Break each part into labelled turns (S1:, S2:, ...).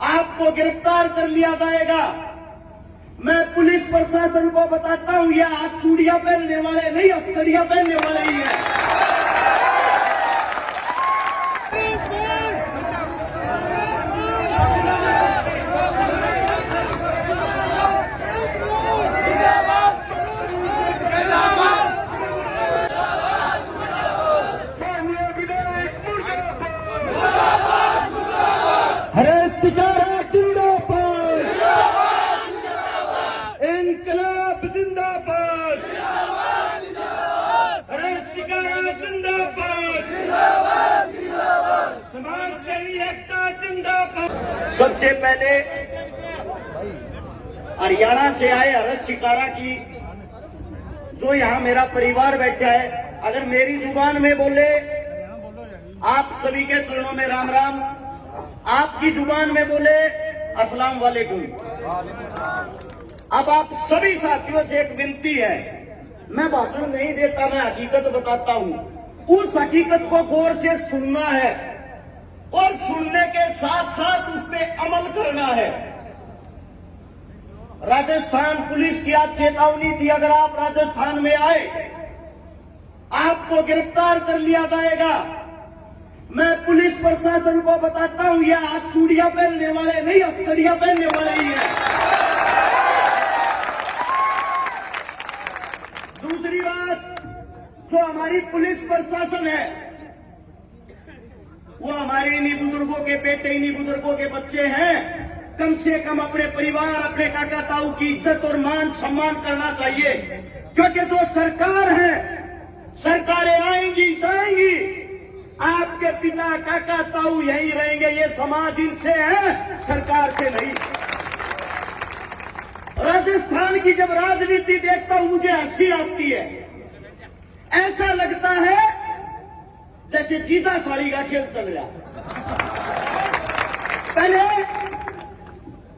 S1: आपको गिरफ्तार कर लिया जाएगा। मैं पुलिस प्रशासन को बताता हूं, ये आप चूड़ियां पहनने वाले नहीं, हथकड़ियां पहनने वाले ही हैं। हरे सितारा जिंदाबाद, इनकलाब जिंदाबाद, हरे सितारा जिंदाबाद, समाज सेवी एकता जिंदाबाद। सबसे पहले हरियाणा से आए हरस शिकारा की, जो यहाँ मेरा परिवार बैठा है, अगर मेरी जुबान में बोले आप सभी के चरणों में राम राम, आपकी जुबान में बोले अस्सलाम वालेकुम। अब आप सभी साथियों से एक विनती है, मैं भाषण नहीं देता, मैं हकीकत बताता हूं। उस हकीकत को गौर से सुनना है और सुनने के साथ साथ उस पर अमल करना है। राजस्थान पुलिस की आज चेतावनी थी, अगर आप राजस्थान में आए आपको गिरफ्तार कर लिया जाएगा। मैं पुलिस प्रशासन को बताता हूं, ये आप चूड़ियां पहनने वाले नहीं, हथकड़ियां पहनने वाले ही हैं। दूसरी बात, जो हमारी पुलिस प्रशासन है वो हमारे इन्हीं बुजुर्गों के बेटे, इन्हीं बुजुर्गों के बच्चे हैं। कम से कम अपने परिवार, अपने काका ताऊ की इज्जत और मान सम्मान करना चाहिए, क्योंकि जो सरकार है, सरकारें आएंगी जाएंगी, आपके पिता काका ताऊ यही रहेंगे। ये समाज इनसे है, सरकार से नहीं। राजस्थान की जब राजनीति देखता हूं मुझे हंसी आती है। ऐसा लगता है जैसे जीजा साड़ी का खेल चल रहा। पहले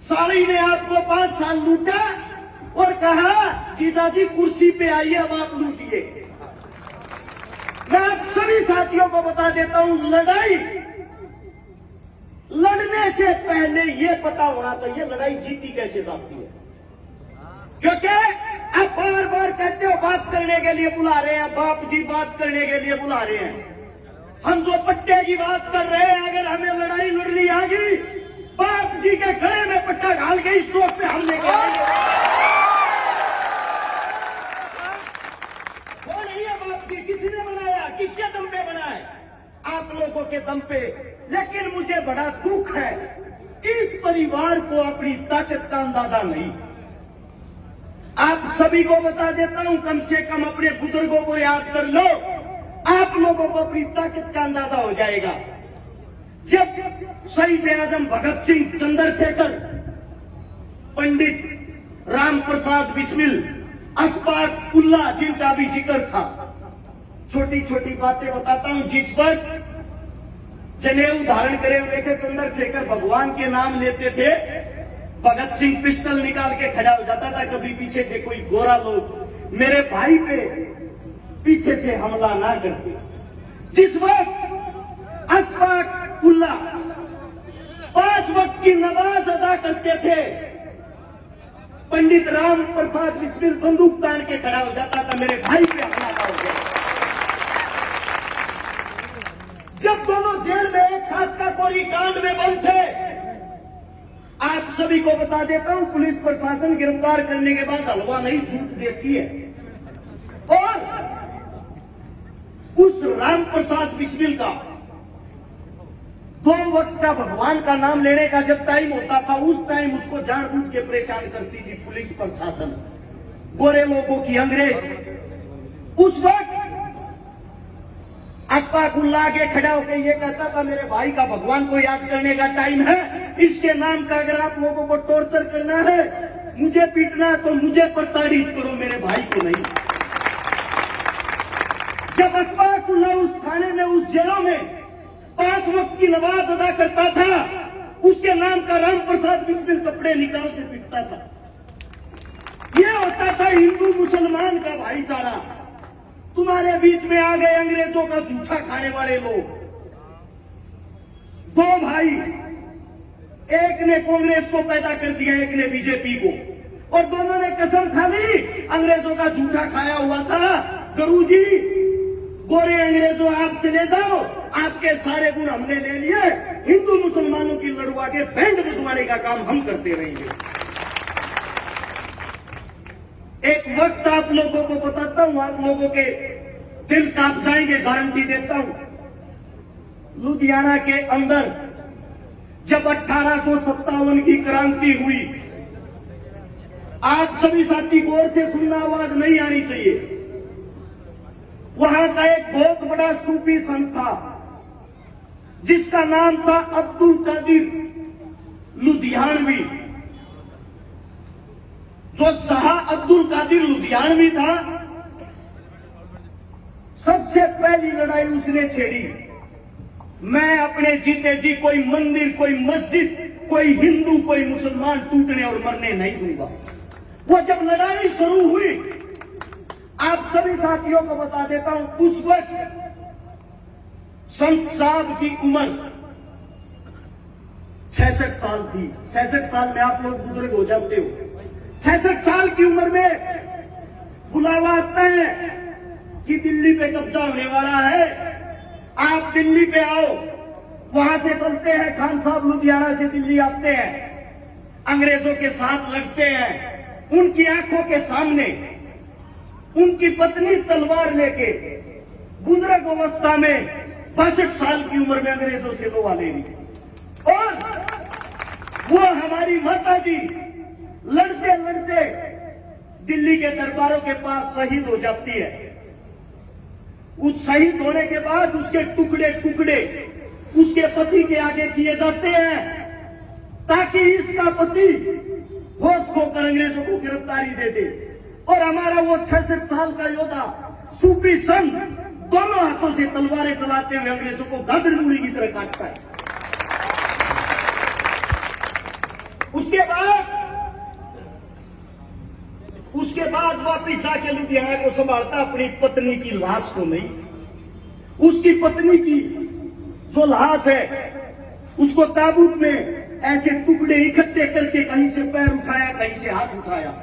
S1: साड़ी ने आपको 5 साल लूटा और कहा जीजा जी कुर्सी पे आइए, अब आप लूटिए। मैं आप सभी साथियों को बता देता हूं, लड़ाई लड़ने से पहले यह पता होना चाहिए लड़ाई जीती कैसे जाती है। क्योंकि आप बार बार कहते हो बात करने के लिए बुला रहे हैं, बाप जी बात करने के लिए बुला रहे हैं। हम जो पट्टे की बात कर रहे हैं, अगर हमें लड़ाई लड़नी आ गई, बाप जी के गले में पट्टा घाल के इस चोट पे हमले करेंगे। वो नहीं है बाप जी, किसने बनाया, किसके दम पे बना है? आप लोगों के दम पे। लेकिन मुझे बड़ा दुख है, इस परिवार को अपनी ताकत का अंदाजा नहीं। आप सभी को बता देता हूं, कम से कम अपने बुजुर्गों को याद कर लो, आप लोगों को अपनी ताकत का अंदाजा हो जाएगा। जब शहीद आजम भगत सिंह, चंद्रशेखर, पंडित राम प्रसाद बिस्मिल, अशफाक उल्लाह, जिनका भी जिक्र था, छोटी छोटी बातें बताता हूं। जिस वक्त जनेऊ धारण करे हुए थे चंद्रशेखर, भगवान के नाम लेते थे, भगत सिंह पिस्टल निकाल के खड़ा हो जाता था। कभी पीछे से कोई गोरा लोग मेरे भाई पे पीछे से हमला ना करते। जिस वक्त अशफाक उल्लाह 5 वक्त की नमाज अदा करते थे, पंडित राम प्रसाद बिस्मिल बंदूक तान के खड़ा हो जाता था, मेरे भाई पे हमला हो गया। जब दोनों जेल में एक साथ का कोरी कांड में बंद थे, आप सभी को बता देता हूं, पुलिस प्रशासन गिरफ्तार करने के बाद हलवा नहीं छूट देती है। और उस राम प्रसाद बिस्मिल का 2 वक्त का भगवान का नाम लेने का जब टाइम होता था, उस टाइम उसको जानबूझ के परेशान करती थी पुलिस प्रशासन, गोरे लोगों की, अंग्रेज। उस वक्त अशफाक उल्लाह के खड़ा होकर ये कहता था, मेरे भाई का भगवान को याद करने का टाइम है, इसके नाम का अगर आप लोगों को टॉर्चर करना है, मुझे पीटना है, तो मुझे प्रताड़ित करो, मेरे भाई को नहीं। जब अशफाक उल्लाह उस थाने में, उस जेलों में 5 वक्त की नमाज अदा करता था, उसके नाम का राम प्रसाद बिस्मिल कपड़े निकाल के पीटता था। यह होता था हिंदू मुसलमान का भाईचारा। तुम्हारे बीच में आ गए अंग्रेजों का जूठा खाने वाले लोग। 2 भाई, एक ने कांग्रेस को पैदा कर दिया, एक ने बीजेपी को, और दोनों ने कसम खा ली, अंग्रेजों का झूठा खाया हुआ था। गुरुजी, गोरे अंग्रेजों आप चले जाओ, आपके सारे गुण हमने ले लिए, हिंदू मुसलमानों की लड़वा के बैंड बजवाने का काम हम करते रहेंगे। एक वक्त आप लोगों को बताता हूं, आप लोगों के दिल कांप जाएंगे, गारंटी देता हूं। लुधियाना के अंदर जब 1857 की क्रांति हुई, आप सभी साथी गौर से सुनना, आवाज नहीं आनी चाहिए। वहां का एक बहुत बड़ा सूफी संत था जिसका नाम था अब्दुल कादिर लुधियानवी। जो शाह अब्दुल कादिर लुधियानवी था, सबसे पहली लड़ाई उसने छेड़ी, मैं अपने जीते जी कोई मंदिर, कोई मस्जिद, कोई हिंदू, कोई मुसलमान टूटने और मरने नहीं दूंगा। वो जब लड़ाई शुरू हुई, आप सभी साथियों को बता देता हूं, उस वक्त संत साहब की उम्र 66 साल थी। 66 साल में आप लोग बुजुर्ग हो जाते हो। 66 साल की उम्र में बुलावा आता है कि दिल्ली पे कब्जा होने वाला है, आप दिल्ली पे आओ। वहां से चलते हैं, खान साहब लुधियाना से दिल्ली आते हैं, अंग्रेजों के साथ लगते हैं। उनकी आंखों के सामने उनकी पत्नी तलवार लेके बुजुर्ग अवस्था में 62 साल की उम्र में अंग्रेजों से लोहा ले रही, और वो हमारी माता जी लड़ते लड़ते दिल्ली के दरबारों के पास शहीद हो जाती है। उस शहीद होने के बाद उसके टुकड़े टुकड़े उसके पति के आगे किए जाते हैं, ताकि इसका पति होश खोकर अंग्रेजों को गिरफ्तारी दे दे। और हमारा वो 66 साल का योद्धा सूफी संत दोनों हाथों से तलवारें चलाते हुए अंग्रेजों को गाजर मूली की तरह काटता है। उसके बाद वापिस जाके लुधियाना को संभालता, अपनी पत्नी की लाश को नहीं, उसकी पत्नी की जो लाश है उसको ताबूत में ऐसे टुकड़े इकट्ठे करके कहीं से पैर उठाया, कहीं से हाथ उठाया,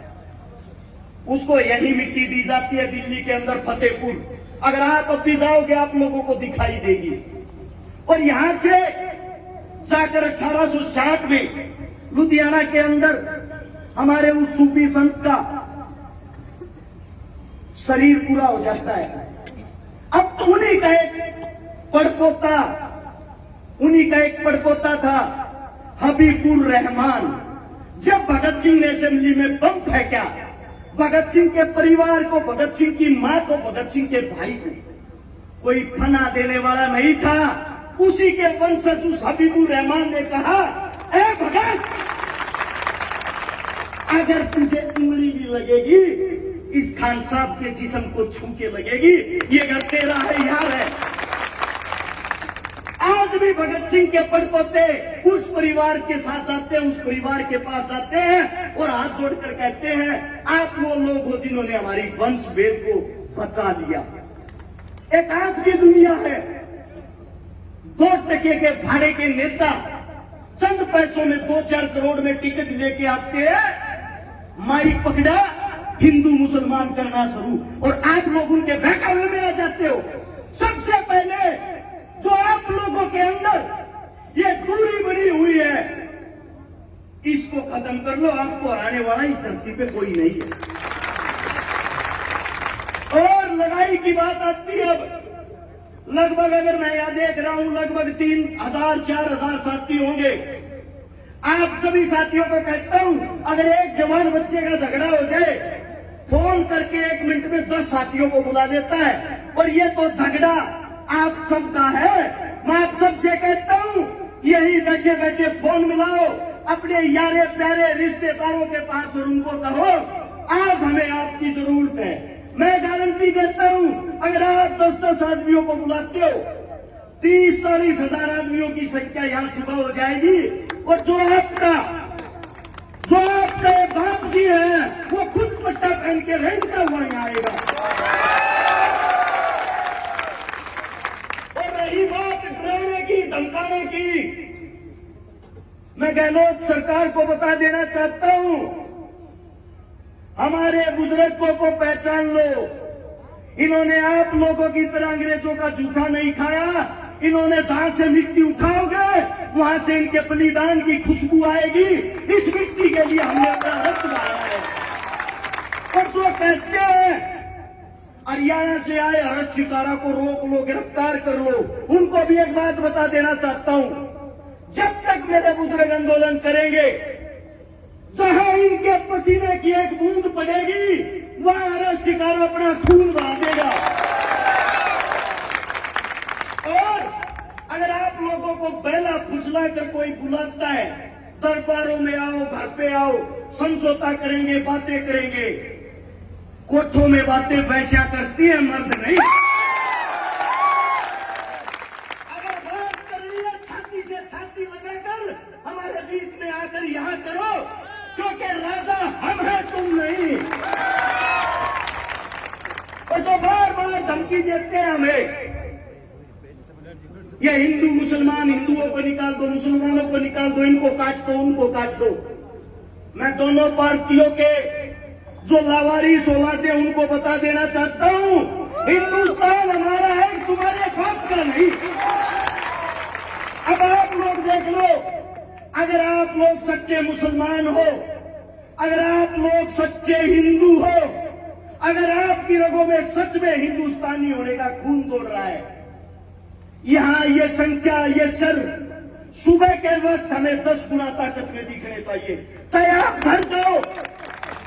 S1: उसको यही मिट्टी दी जाती है दिल्ली के अंदर फतेहपुर। अगर आप अब भी जाओगे आप लोगों को दिखाई देगी। और यहां से जाकर 1860 में लुधियाना के अंदर हमारे उस सूफी संत का शरीर पूरा हो जाता है। अब तो उन्हीं का एक पड़पोता था हबीबुर रहमान। जब भगत सिंह ने असेंबली में बम फेंका, भगत सिंह के परिवार को, भगत सिंह की मां को, भगत सिंह के भाई को कोई फना देने वाला नहीं था। उसी के वंशज उस हबीबुर रहमान ने कहा, ए भगत, अगर तुझे उंगली भी लगेगी, इस खान साहब के जिस्म को छू के लगेगी, ये घर तेरा है, यार है। आज भी भगत सिंह के पड़पोते उस परिवार के साथ जाते हैं, उस परिवार के पास जाते हैं और हाथ जोड़कर कहते हैं, आप वो लोग हो जिन्होंने हमारी वंश वेद को बचा लिया। एक आज की दुनिया है, 2 टके के भाड़े के नेता चंद पैसों में 2-4 करोड़ में टिकट लेके आते हैं, माइक पकड़ा, हिंदू मुसलमान करना शुरू, और आप लोग उनके बहकावे में आ जाते हो। सबसे पहले जो आप लोगों के अंदर ये दूरी बनी हुई है, इसको खत्म कर लो। आपको हराने वाला इस धरती पे कोई नहीं है। और लड़ाई की बात आती है, अब लगभग, अगर मैं यहां देख रहा हूं, लगभग 3000-4000 साथी होंगे। आप सभी साथियों को कहता हूं, अगर एक जवान बच्चे का झगड़ा हो जाए, फोन करके 1 मिनट में 10 साथियों को बुला देता है। और ये तो झगड़ा आप सबका है। मैं आप सबसे कहता हूं, यही बैठे बैठे फोन मिलाओ अपने यारे प्यारे रिश्तेदारों के पास और उनको कहो, आज हमें आपकी जरूरत है। मैं गारंटी देता हूं, अगर आप 10-10 आदमियों को बुलाते हो, 30-40 हजार आदमियों की संख्या यहां सुबह हो जाएगी। और जो आपका बाप जी है, वो खुद पट्टा पहन के रेंगता हुआ यहां आएगा। और रही बात डराने की, धमकाने की, मैं मैं गहलोत सरकार को बता देना चाहता हूं, हमारे बुजुर्गों को पहचान लो। इन्होंने आप लोगों की तरह अंग्रेजों का जूठा नहीं खाया। इन्होंने जहां से मिट्टी उठाओगे वहां से इनके बलिदान की खुशबू आएगी। इस मिट्टी के लिए हमने अपना रक्त बहाया है। और जो कहते हैं हरियाणा से आए हर्ष शिकारा को रोक लो, गिरफ्तार कर लो, उनको भी एक बात बता देना चाहता हूं, जब तक मेरे बुजुर्ग आंदोलन करेंगे, जहां इनके पसीने की एक बूंद पड़ेगी वहां हर्ष शिकारा अपना खून बहा देगा। और अगर आप लोगों को बेला फुसला कर कोई बुलाता है, दरबारों में आओ, घर पे आओ, समझौता करेंगे, बातें करेंगे, कोठों में बातें वैसा करती है, मर्द नहीं। अगर बात करनी है छाती से छाती लगाकर हमारे बीच में आकर यहां करो, क्योंकि राजा हम हैं, तुम नहीं। और जो बार बार धमकी देते हैं हमें, ये हिंदू मुसलमान, हिंदुओं को निकाल दो, मुसलमानों को निकाल दो, इनको काट दो, उनको काट दो, मैं दोनों पार्टियों के जो लावारिस औलादे उनको बता देना चाहता हूं, हिंदुस्तान हमारा है, तुम्हारे बाप का नहीं। अब आप लोग देख लो, अगर आप लोग सच्चे मुसलमान हो, अगर आप लोग सच्चे हिंदू हो, अगर आपकी रगों में सच में हिंदुस्तानी होने का खून दौड़ रहा है, यहां ये संख्या, ये सर सुबह के वक्त हमें 10 गुना ताकत में दिखने चाहिए। चाहे आप घर जाओ,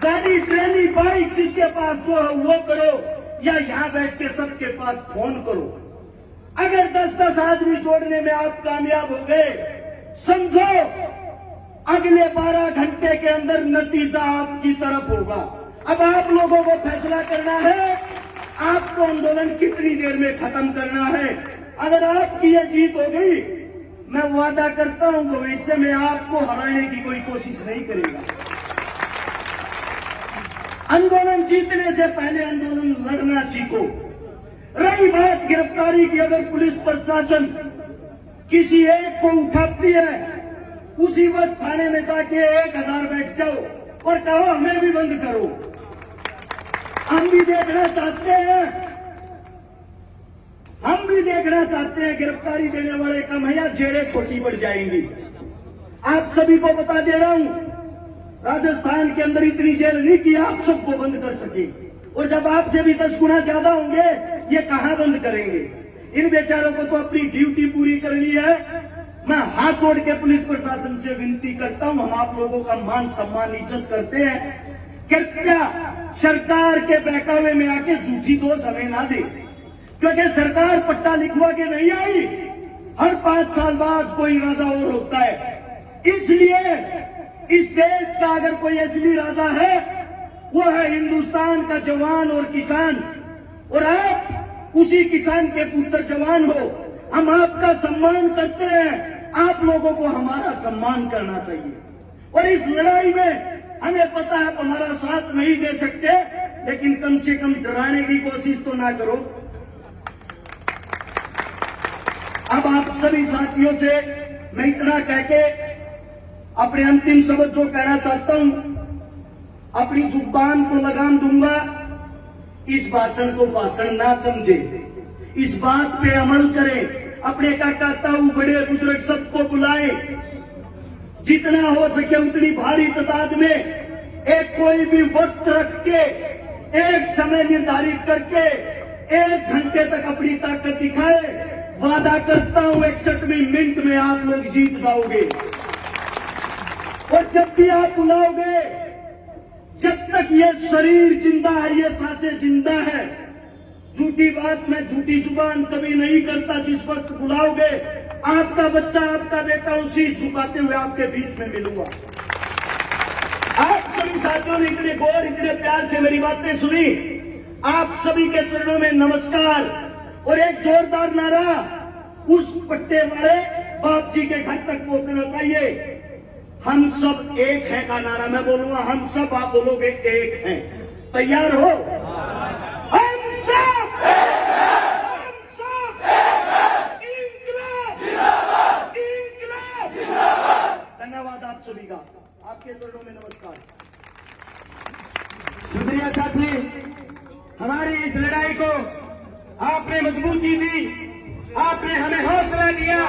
S1: गाड़ी, ट्रेली, बाइक जिसके पास जो है वो करो, या यहां बैठ के सबके पास फोन करो। अगर 10-10 आदमी जोड़ने में आप कामयाब हो गए, समझो अगले 12 घंटे के अंदर नतीजा आपकी तरफ होगा। अब आप लोगों को फैसला करना है आपको आंदोलन कितनी देर में खत्म करना है। अगर आपकी ये जीत हो गई, मैं वादा करता हूं भविष्य में आपको हराने की कोई कोशिश नहीं करेगा। आंदोलन जीतने से पहले आंदोलन लड़ना सीखो। रही बात गिरफ्तारी की, अगर पुलिस प्रशासन किसी एक को उठाती है, उसी वक्त थाने में जाके 1000 बैठ जाओ और कहो हमें भी बंद करो। हम भी देखना चाहते हैं, हम भी देखना चाहते हैं गिरफ्तारी देने वाले कम है या जेलें छोटी पड़ जाएंगी। आप सभी को बता दे रहा हूं, राजस्थान के अंदर इतनी जेल नहीं कि आप सबको बंद कर सके, और जब आपसे भी 10 गुना ज्यादा होंगे, ये कहां बंद करेंगे। इन बेचारों को तो अपनी ड्यूटी पूरी करनी है। मैं हाथ जोड़ के पुलिस प्रशासन से विनती करता हूं, हम आप लोगों का मान सम्मान इज्जत करते हैं, कृपया सरकार के बहकावे में आके झूठी दोष हमें ना दे, क्योंकि सरकार पट्टा लिखवा के नहीं आई। हर 5 साल बाद कोई राजा और होता है। इसलिए इस देश का अगर कोई असली राजा है, वो है हिंदुस्तान का जवान और किसान, और आप उसी किसान के पुत्र जवान हो। हम आपका सम्मान करते हैं, आप लोगों को हमारा सम्मान करना चाहिए। और इस लड़ाई में हमें पता है हमारा साथ नहीं दे सकते, लेकिन कम से कम डराने की कोशिश तो ना करो। अब आप सभी साथियों से मैं इतना कह के अपने अंतिम शब्द जो कहना चाहता हूं, अपनी जुबान को लगाम दूंगा, इस भाषण को भाषण ना समझे, इस बात पे अमल करें। अपने काका ताऊ बड़े बुजुर्ग सबको बुलाएं, जितना हो सके उतनी भारी तादाद में, एक कोई भी वक्त रख के, एक समय निर्धारित करके 1 घंटे तक अपनी ताकत दिखाए। वादा करता हूं 61 मिनट में आप लोग जीत जाओगे। और जब भी आप बुलाओगे, जब तक ये शरीर जिंदा है, ये सांसें जिंदा है, झूठी बात में झूठी जुबान कभी नहीं करता। जिस वक्त बुलाओगे, आपका बच्चा, आपका बेटा उस शीश झुकाते हुए आपके बीच में मिलूंगा। आप सभी साथियों ने इतने गौर, इतने प्यार से मेरी बातें सुनी, आप सभी के चरणों में नमस्कार। और एक जोरदार नारा उस पट्टे वाले बाप जी के घर तक पहुंचना चाहिए। हम सब एक हैं का नारा मैं बोलूंगा, हम सब, आप बोलोगे एक हैं। तैयार हो? हम सब, हम सब, इंकलाब जिंदाबाद, इंकलाब जिंदाबाद। धन्यवाद। मिलेगा। आपके चरणों में नमस्कार।
S2: शुक्रिया साथी, हमारी इस लड़ाई को आपने मजबूती दी, आपने हमें हौसला दिया।